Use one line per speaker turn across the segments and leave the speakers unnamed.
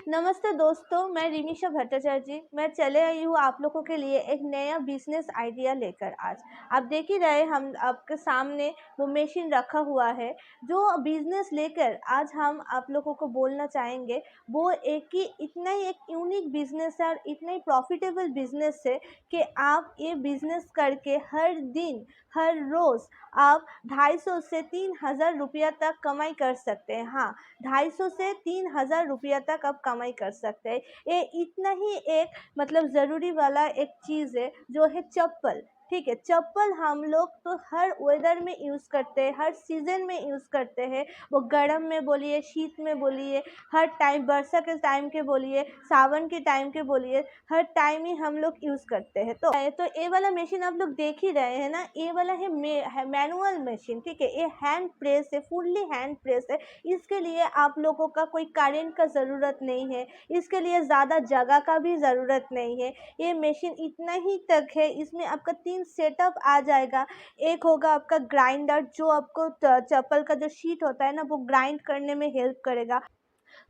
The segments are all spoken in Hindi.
नमस्ते दोस्तों, मैं रिमिशा भट्टाचार्य जी। मैं चले आई हूँ आप लोगों के लिए एक नया बिजनेस आइडिया लेकर आज। आप देख ही रहे हम आपके सामने वो मशीन रखा हुआ है। जो बिजनेस लेकर आज हम आप लोगों को बोलना चाहेंगे वो इतना ही एक यूनिक बिजनेस है और इतना ही प्रॉफिटेबल बिजनेस है कि आप ये बिजनेस करके हर दिन हर रोज़ आप 250 से 3000 रुपया तक कमाई कर सकते हैं। हाँ, 250 से 3000 रुपया तक आप कमाई कर सकते हैं। ये इतना ही एक मतलब ज़रूरी वाला एक चीज़ है जो है चप्पल। ठीक है, चप्पल हम लोग तो हर वेदर में यूज़ करते हैं, हर सीज़न में यूज़ करते हैं। वो गर्म में बोलिए, शीत में बोलिए, हर टाइम वर्षा के टाइम के बोलिए, सावन के टाइम के बोलिए, हर टाइम ही हम लोग यूज़ करते हैं। तो ये वाला मशीन आप लोग देख ही रहे हैं ना, ये वाला है मैनुअल मशीन। ठीक है, ये हैंड प्रेस है, फुल्ली हैंड प्रेस है। इसके लिए आप लोगों का कोई करेंट का ज़रूरत नहीं है, इसके लिए ज़्यादा जगह का भी ज़रूरत नहीं है। ये मशीन इतना ही तक है, इसमें आपका 3 सेटअप आ जाएगा। एक होगा आपका ग्राइंडर जो आपको चप्पल का जो शीट होता है ना वो ग्राइंड करने में हेल्प करेगा।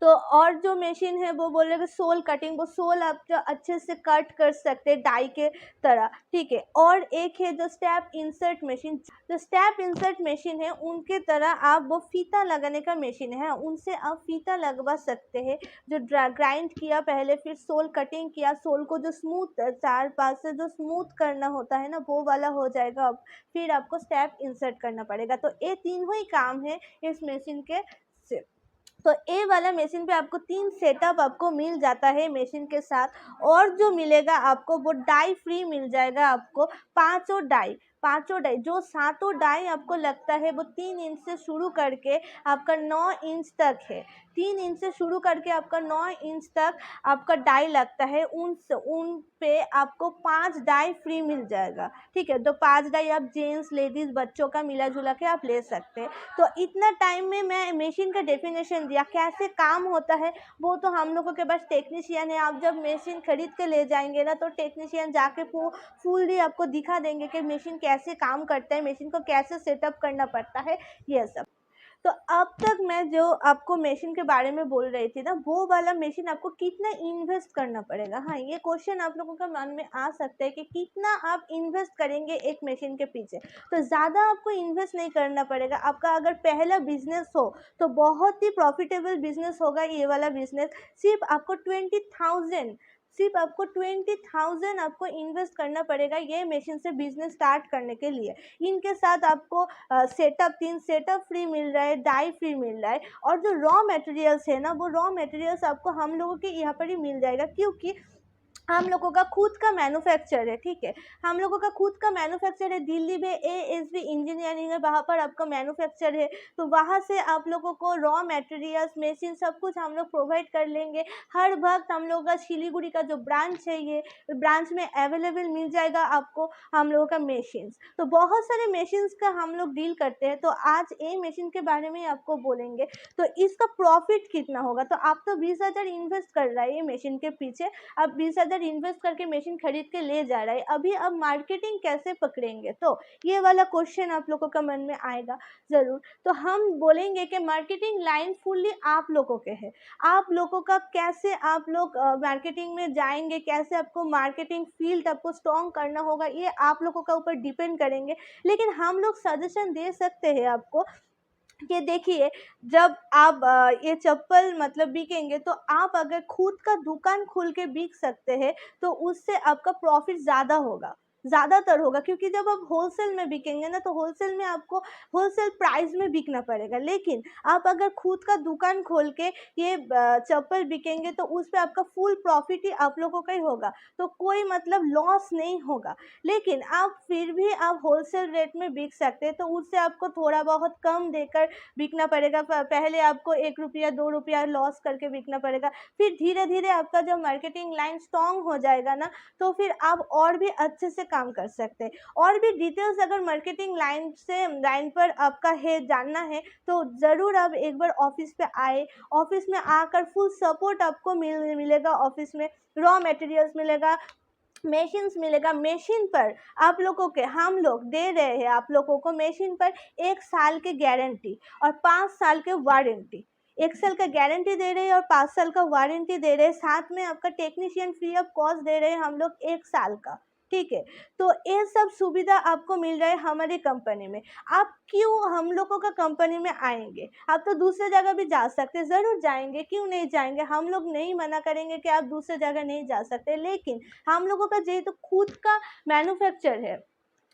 तो और जो मशीन है वो बोलेगा सोल कटिंग, वो सोल आप जो अच्छे से कट कर सकते हैं डाई के तरह। ठीक है, और एक है जो स्टेप इंसर्ट मशीन। जो स्टेप इंसर्ट मशीन है उनके तरह आप वो फीता लगाने का मशीन है, उनसे आप फीता लगवा सकते हैं। जो ग्राइंड किया पहले, फिर सोल कटिंग किया, सोल को जो स्मूथ चार पास से जो स्मूथ करना होता है ना वो वाला हो जाएगा। अब फिर आपको स्टेप इंसर्ट करना पड़ेगा। तो ये तीनों ही काम है इस मशीन के से। तो ए वाला मशीन पे आपको 3 सेटअप आपको मिल जाता है मशीन के साथ। और जो मिलेगा आपको वो डाई फ्री मिल जाएगा आपको। पाँचों डाई जो सातों डाई आपको लगता है वो 3 इंच से शुरू करके आपका 9 इंच तक है। 3 इंच से शुरू करके आपका 9 इंच तक आपका डाई लगता है। उन पे आपको 5 डाई फ्री मिल जाएगा। ठीक है, तो 5 डाई आप जेंट्स लेडीज़ बच्चों का मिला जुला के आप ले सकते हैं। तो इतना टाइम में मैं मशीन का डेफिनेशन दिया, कैसे काम होता है वो तो हम लोगों के पास टेक्नीशियन है। आप जब मशीन खरीद के ले जाएंगे ना तो टेक्नीशियन जाके फुल्ली आपको दिखा देंगे कि मशीन कैसे काम करता है, मशीन को कैसे सेटअप करना पड़ता है, ये सब। तो अब तक मैं जो आपको मशीन के बारे में बोल रही थी ना, वो वाला मशीन आपको कितना इन्वेस्ट करना पड़ेगा। हाँ, ये क्वेश्चन आप लोगों का मन में आ सकता है कि कितना आप इन्वेस्ट करेंगे एक मशीन के पीछे। तो ज़्यादा आपको इन्वेस्ट नहीं करना पड़ेगा। आपका अगर पहला बिजनेस हो तो बहुत ही प्रॉफिटेबल बिजनेस होगा ये वाला बिजनेस। सिर्फ आपको 20,000 आपको इन्वेस्ट करना पड़ेगा ये मशीन से बिजनेस स्टार्ट करने के लिए। इनके साथ आपको सेटअप 3 सेटअप फ्री मिल रहा है, डाई फ्री मिल रहा है। और जो रॉ मटेरियल्स है ना वो रॉ मटेरियल्स आपको हम लोगों के यहाँ पर ही मिल जाएगा, क्योंकि हम लोगों का खुद का मैन्युफैक्चर है। ठीक है, हम लोगों का खुद का मैन्युफैक्चर है। दिल्ली में एएसबी इंजीनियरिंग है, वहाँ पर आपका मैन्युफैक्चर है। तो वहाँ से आप लोगों को रॉ मटेरियल्स मशीन सब कुछ हम लोग प्रोवाइड कर लेंगे। हर वक्त हम लोगों का सिलीगुड़ी का जो ब्रांच है ये ब्रांच में अवेलेबल मिल जाएगा आपको हम लोगों का मशीन्स। तो बहुत सारे मशीन्स का हम लोग डील करते हैं। तो आज ए मशीन के बारे में आपको बोलेंगे। तो इसका प्रॉफिट कितना होगा। तो आप तो 20,000 इन्वेस्ट कर रहा है ये मशीन के पीछे, अब 20,000 इन्वेस्ट करके मशीन खरीद के ले जा रहा है। अभी अब मार्केटिंग कैसे पकड़ेंगे, तो ये वाला क्वेश्चन आप लोगों का मन में आएगा ज़रूर। तो हम बोलेंगे कि मार्केटिंग लाइन फुल्ली आप लोगों के है। आप लोगों का कैसे आप लोग मार्केटिंग में जाएंगे, कैसे आपको मार्केटिंग फील्ड आपको स्ट्रॉन्ग करना होगा, ये आप लोगों का ऊपर डिपेंड करेंगे। लेकिन हम लोग सजेशन दे सकते हैं आपको कि देखिए, जब आप ये चप्पल मतलब बिकेंगे तो आप अगर खुद का दुकान खोल के बिक सकते हैं तो उससे आपका प्रॉफिट ज़्यादा होगा, ज़्यादातर होगा। क्योंकि जब आप होलसेल में बिकेंगे ना तो होलसेल में आपको होलसेल प्राइस में बिकना पड़ेगा। लेकिन आप अगर खुद का दुकान खोल के ये चप्पल बिकेंगे तो उस पे आपका फुल प्रॉफिट ही आप लोगों का ही होगा, तो कोई मतलब लॉस नहीं होगा। लेकिन आप फिर भी आप होलसेल रेट में बिक सकते हैं, तो उससे आपको थोड़ा बहुत कम देकर बिकना पड़ेगा। पहले आपको 1 रुपया 2 रुपया लॉस करके बिकना पड़ेगा। फिर धीरे धीरे आपका जब मार्केटिंग लाइन स्ट्रॉन्ग हो जाएगा ना तो फिर आप और भी अच्छे से काम कर सकते हैं। और भी डिटेल्स अगर मार्केटिंग लाइन पर आपका है जानना है तो ज़रूर आप एक बार ऑफिस पे आए। ऑफिस में आकर फुल सपोर्ट आपको मिलेगा। ऑफिस में रॉ मटेरियल्स मिलेगा, मशीन्स मिलेगा। मशीन पर आप लोगों के हम लोग दे रहे हैं आप लोगों को मशीन पर 1 साल की गारंटी और 5 साल के वारंटी। 1 साल का गारंटी दे रहे हैं और 5 साल का वारंटी दे रहे हैं, साथ में आपका टेक्नीशियन फ्री ऑफ कॉस्ट दे रहे हैं हम लोग 1 साल का, ठीक है। तो ये सब सुविधा आपको मिल रहा है हमारी कंपनी में। आप क्यों हम लोगों का कंपनी में आएंगे? आप तो दूसरे जगह भी जा सकते हैं, ज़रूर जाएंगे, क्यों नहीं जाएंगे? हम लोग नहीं मना करेंगे कि आप दूसरे जगह नहीं जा सकते, लेकिन हम लोगों का जेहेतु खुद का मैन्युफैक्चर है,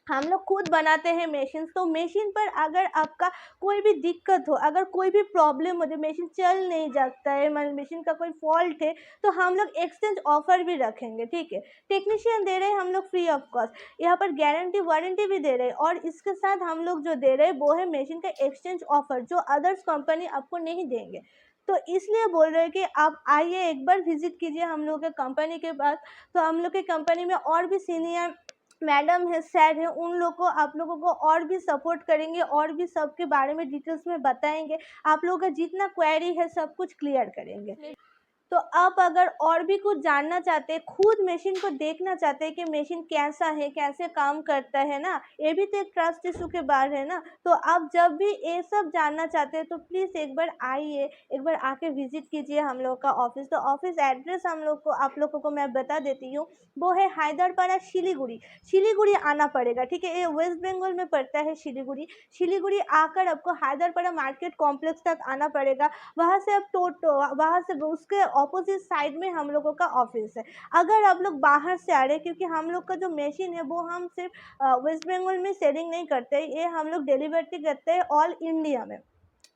हम लोग खुद बनाते हैं मशीन, तो मशीन पर अगर आपका कोई भी दिक्कत हो, अगर कोई भी प्रॉब्लम हो, जो मशीन चल नहीं जाता है, मशीन का कोई फॉल्ट है, तो हम लोग एक्सचेंज ऑफर भी रखेंगे, ठीक है। टेक्नीशियन दे रहे हैं हम लोग फ्री ऑफ कॉस्ट, यहाँ पर गारंटी वारंटी भी दे रहे हैं, और इसके साथ हम लोग जो दे रहे हैं वो है मशीन का एक्सचेंज ऑफर, जो अदर्स कंपनी आपको नहीं देंगे। तो इसलिए बोल रहे हैं कि आप आइए, एक बार विजिट कीजिए हम लोग के कंपनी के पास। तो हम लोग की कंपनी में और भी सीनियर मैडम है, सर है, उन लोग को आप लोगों को और भी सपोर्ट करेंगे, और भी सबके बारे में डिटेल्स में बताएंगे, आप लोगों का जितना क्वेरी है सब कुछ क्लियर करेंगे। तो आप अगर और भी कुछ जानना चाहते हैं, खुद मशीन को देखना चाहते हैं कि मशीन कैसा है, कैसे काम करता है ना, ये भी तो एक ट्रस्ट इशू के बाहर है ना। तो आप जब भी ये सब जानना चाहते हैं तो प्लीज़ एक बार आइए, एक बार आके विजिट कीजिए हम लोग का ऑफिस। तो ऑफिस एड्रेस हम लोग को, आप लोगों को मैं बता देती हूँ, वो है हैदरपाड़ा, शिलीगुड़ी। शिलीगुड़ी आना पड़ेगा, ठीक है। ये वेस्ट बंगाल में पड़ता है शिलीगुड़ी। शिलीगुड़ी आकर आपको हैदरपाड़ा मार्केट कॉम्प्लेक्स तक आना पड़ेगा। वहाँ से आप टोटो, वहाँ से उसके ऑपोजिट साइड में हम लोगों का ऑफिस है। अगर आप लोग बाहर से आ रहे हैं, क्योंकि हम लोग का जो मशीन है वो हम सिर्फ वेस्ट बंगाल में सेलिंग नहीं करते, ये हम लोग डिलीवरी करते हैं ऑल इंडिया में।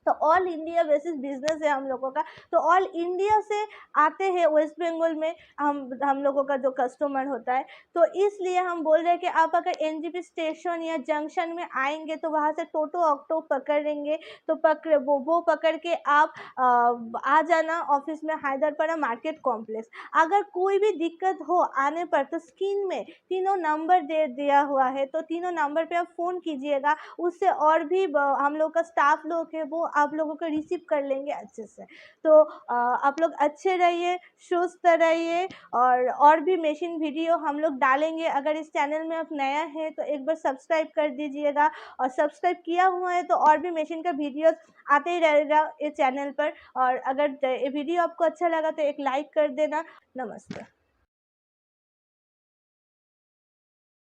तो ऑल इंडिया बेसिस बिजनेस है हम लोगों का। तो ऑल इंडिया से आते हैं वेस्ट बंगाल में हम लोगों का जो कस्टमर होता है। तो इसलिए हम बोल रहे हैं कि आप अगर एनजेपी स्टेशन या जंक्शन में आएंगे तो वहाँ से टोटो ऑक्टो पकड़ेंगे, तो वो पकड़ के आप आ जाना ऑफिस में, हैदरपाड़ा मार्केट कॉम्प्लेक्स। अगर कोई भी दिक्कत हो आने पर तो स्क्रीन में तीनों नंबर दे दिया हुआ है, तो तीनों नंबर पे आप फ़ोन कीजिएगा, उससे और भी हम लोग का स्टाफ लोग है वो आप लोगों को रिसीव कर लेंगे अच्छे से। तो आप लोग अच्छे रहिए, सुस्त रहिए, और भी मशीन वीडियो हम लोग डालेंगे। अगर इस चैनल में आप नया है तो एक बार सब्सक्राइब कर दीजिएगा, और सब्सक्राइब किया हुआ है तो और भी मशीन का वीडियोस आते ही रहेगा इस चैनल पर। और अगर ये वीडियो आपको अच्छा लगा तो एक लाइक कर देना। नमस्ते।